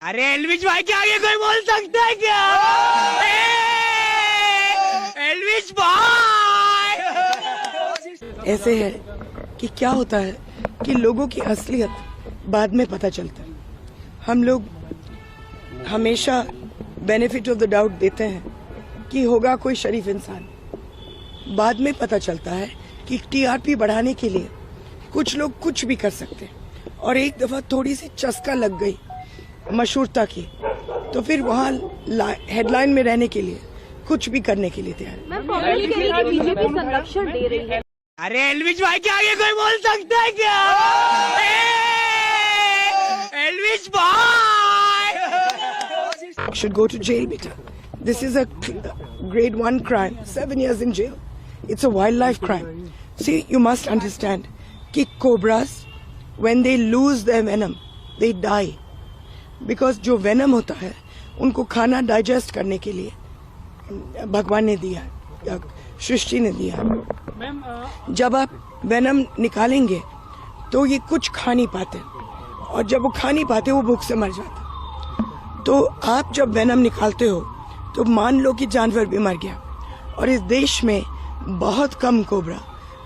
अरे एल्विश भाई के आगे कोई बोल सकता है क्या? एल्विश भाई! ऐसे है कि क्या होता है कि लोगों की असलियत बाद में पता चलता है। हम लोग हमेशा बेनिफिट ऑफ द डाउट देते हैं कि होगा कोई शरीफ इंसान। बाद में पता चलता है कि टीआरपी बढ़ाने के लिए कुछ लोग कुछ भी कर सकते हैं और एक दफा थोड़ी सी चस्का लग गई मशहूरता की तो फिर वहाँ हेडलाइन में रहने के लिए कुछ भी करने के लिए तैयार है। बीजेपी संरक्षण दे रही है। अरे एल्विश भाई के आगे कोई बोल सकता है क्या? एल्विश भाई! Should go to jail, beta. This is a grade 1 crime. 7 years in jail. It's a wildlife crime. See, you must understand कि cobras, when they lose their venom, they die. Because जो venom होता है, उनको खाना digest करने के लिए भगवान ने दिया, या सृष्टि ने दिया। जब आप venom निकालेंगे, तो ये कुछ खा नहीं पाते, और जब वो खा नहीं पाते, वो भूख से मर जाते। तो आप जब वेनम निकालते हो तो मान लो कि जानवर भी मर गया, और इस देश में बहुत कम कोबरा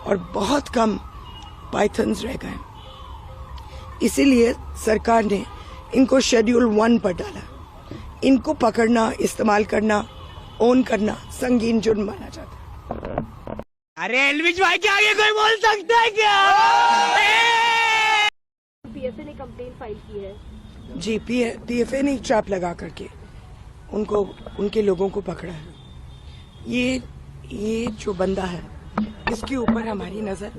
और बहुत कम पाइथन्स रह गए। इसीलिए सरकार ने इनको शेड्यूल 1 पर डाला। इनको पकड़ना, इस्तेमाल करना, ओन करना संगीन जुर्म माना जाता है। अरे एल्विश भाई के आगे कोई बोल सकता है क्या? पीएफए ने कंप्लेंट फाइल की है। जी, पीएफए ने ट्रैप लगा करके उनको, उनके लोगों को पकड़ा है। ये जो बंदा है, इसके ऊपर हमारी नज़र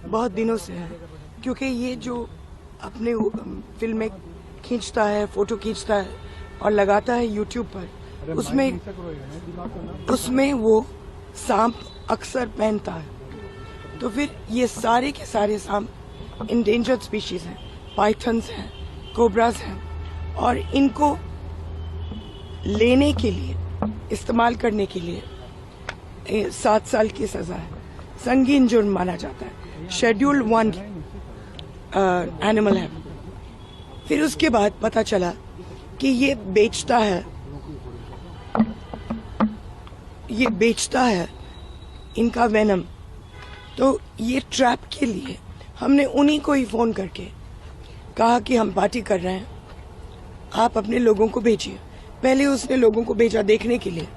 बहुत दिनों से है, क्योंकि ये जो अपने फिल्में खींचता है, फोटो खींचता है और लगाता है यूट्यूब पर, उसमें वो सांप अक्सर पहनता है। तो फिर ये सारे के सारे सांप इंडेंजर्ड स्पीशीज हैं, पाइथन्स हैं, कोबरास हैं, और इनको लेने के लिए, इस्तेमाल करने के लिए 7 साल की सजा है। संगीन जुर्म माना जाता है। शेड्यूल 1 एनिमल है। फिर उसके बाद पता चला कि ये बेचता है इनका वेनम। तो ये ट्रैप के लिए हमने उन्हीं को ही फोन करके कहा कि हम पार्टी कर रहे हैं, आप अपने लोगों को भेजिए। पहले उसने लोगों को भेजा देखने के लिए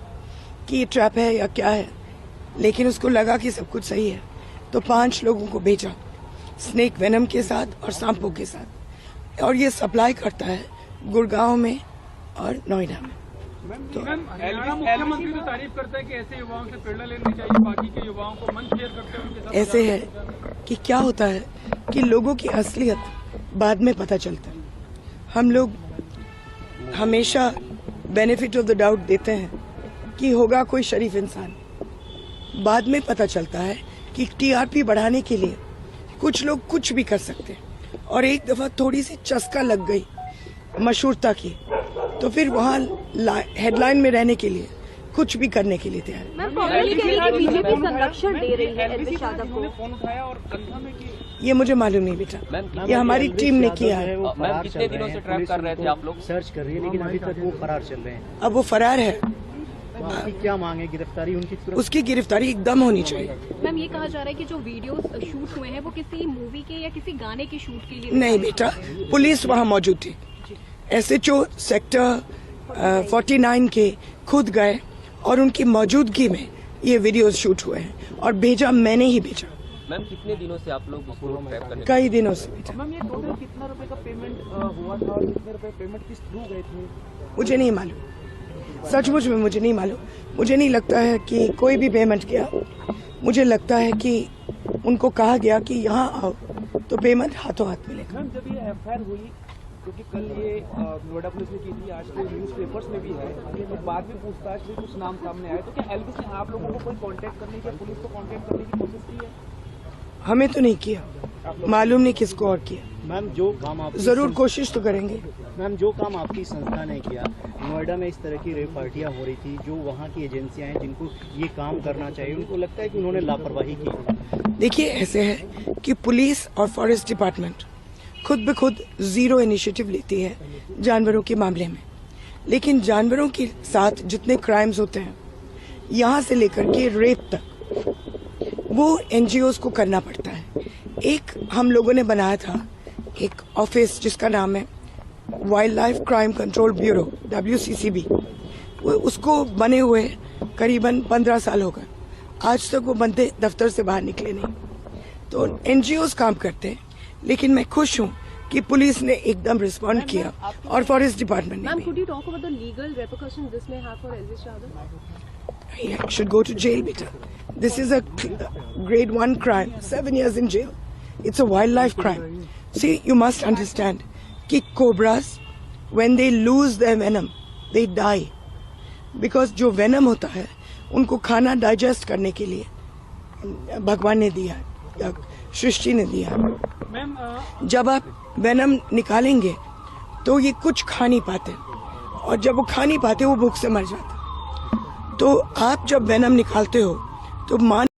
कि ये ट्रैप है या क्या है, लेकिन उसको लगा कि सब कुछ सही है, तो 5 लोगों को भेजा स्नेक वेनम के साथ और सांपों के साथ, और ये सप्लाई करता है गुड़गांव में और नोएडा में। तो मुख्यमंत्री तो तारीफ करता है कि ऐसे युवाओं से प्रेरणा लेनी चाहिए, बाकी के युवाओं को मंच शेयर करते हैं उनके साथ। ऐसे है कि क्या होता है कि लोगों की असलियत बाद में पता चलता है। हम लोग हमेशा बेनिफिट ऑफ द डाउट देते हैं कि होगा कोई शरीफ इंसान। बाद में पता चलता है कि टीआरपी बढ़ाने के लिए कुछ लोग कुछ भी कर सकते हैं, और एक दफा थोड़ी सी चस्का लग गई मशहूरता की तो फिर वहाँ हेडलाइन में रहने के लिए कुछ भी करने के लिए तैयार है। बीजेपी संरक्षण दे रही है एल्विश यादव को। ये मुझे मालूम नहीं बेटा, ये हमारी टीम ने किया है। मैम, कितने दिनों से ट्रैप कर रहे थे आप लोग? सर्च कर रही है, लेकिन अभी तक वो फरार चल रहे हैं। अब वो फरार है। आपकी क्या मांग है? गिरफ्तारी उनकी? उसकी गिरफ्तारी एकदम होनी चाहिए। मैम, ये कहा जा रहा है कि जो वीडियोस शूट हुए हैं वो किसी मूवी के या किसी गाने के शूट के लिए नहीं बेटा, पुलिस वहाँ मौजूद थी। एसएचओ सेक्टर 49 के खुद गए और उनकी मौजूदगी में ये वीडियोस शूट हुए हैं, और भेजा मैंने ही भेजा। मैम, कितने दिनों से आप लोग इसको ट्रैप करने? कई दिनों से बेटा। मैम, ये टोटल कितना रुपए का पेमेंट हुआ था और कितने रुपए पेमेंट किस थ्रू गए थे? मुझे नहीं मालूम, सचमुच में मुझे नहीं मालूम। मुझे नहीं लगता है कि कोई भी पेमेंट किया। मुझे लगता है कि उनको कहा गया कि यहाँ आओ तो पेमेंट हाथों हाथ मिलेगा। मैम, जब ये एफआईआर हुई, क्योंकि कल ये नोएडा पुलिस ने की थी, आज तो न्यूज पेपर्स में भी है, तो बाद में पूछताछ में कुछ नाम सामने आए, तो क्या एल्विश ने आप लोगों को कोई कांटेक्ट करने की, पुलिस को कांटेक्ट करने की कोशिश की है? हमें तो नहीं किया, मालूम नहीं किसको और किया। मैम, जो काम आप जरूर कोशिश तो करेंगे। मैम, जो काम आपकी संस्था ने किया, नोएडा में इस तरह की रेप पार्टियां हो रही थी, जो वहाँ की एजेंसियां हैं जिनको ये काम करना चाहिए, उनको लगता है कि उन्होंने लापरवाही की। देखिए, ऐसे है कि पुलिस और फॉरेस्ट डिपार्टमेंट खुद ब खुद जीरो इनिशिएटिव लेती है जानवरों के मामले में, लेकिन जानवरों के साथ जितने क्राइम्स होते हैं यहाँ से लेकर के रेप तक वो एनजीओज को करना पड़ता है। एक हम लोगों ने बनाया था एक ऑफिस जिसका नाम है wild life crime control bureau WCCB। वो उसको बने हुए करीबन 15 साल हो गए, आज तक वो बंदे दफ्तर से बाहर निकले नहीं। तो एनजीओज काम करते हैं, लेकिन मैं खुश हूँ कि पुलिस ने एकदम रिस्पॉन्ड किया और फॉरेस्ट डिपार्टमेंट ने मैम, भी। could you talk about the legal repercussions this may have for Elvis Yadav? He should go to jail, beta. This is a grade 1 crime. 7 years in jail. It's a wildlife crime. See, you must understand कि cobras, when they lose their venom, they die. Because जो venom होता है, उनको खाना digest करने के लिए भगवान ने दिया या सृष्टि ने दिया। जब आप venom निकालेंगे, तो ये कुछ खा नहीं पाते, और जब वो खा नहीं पाते, वो भूख से मर जाते। तो आप जब वेनम निकालते हो तो मान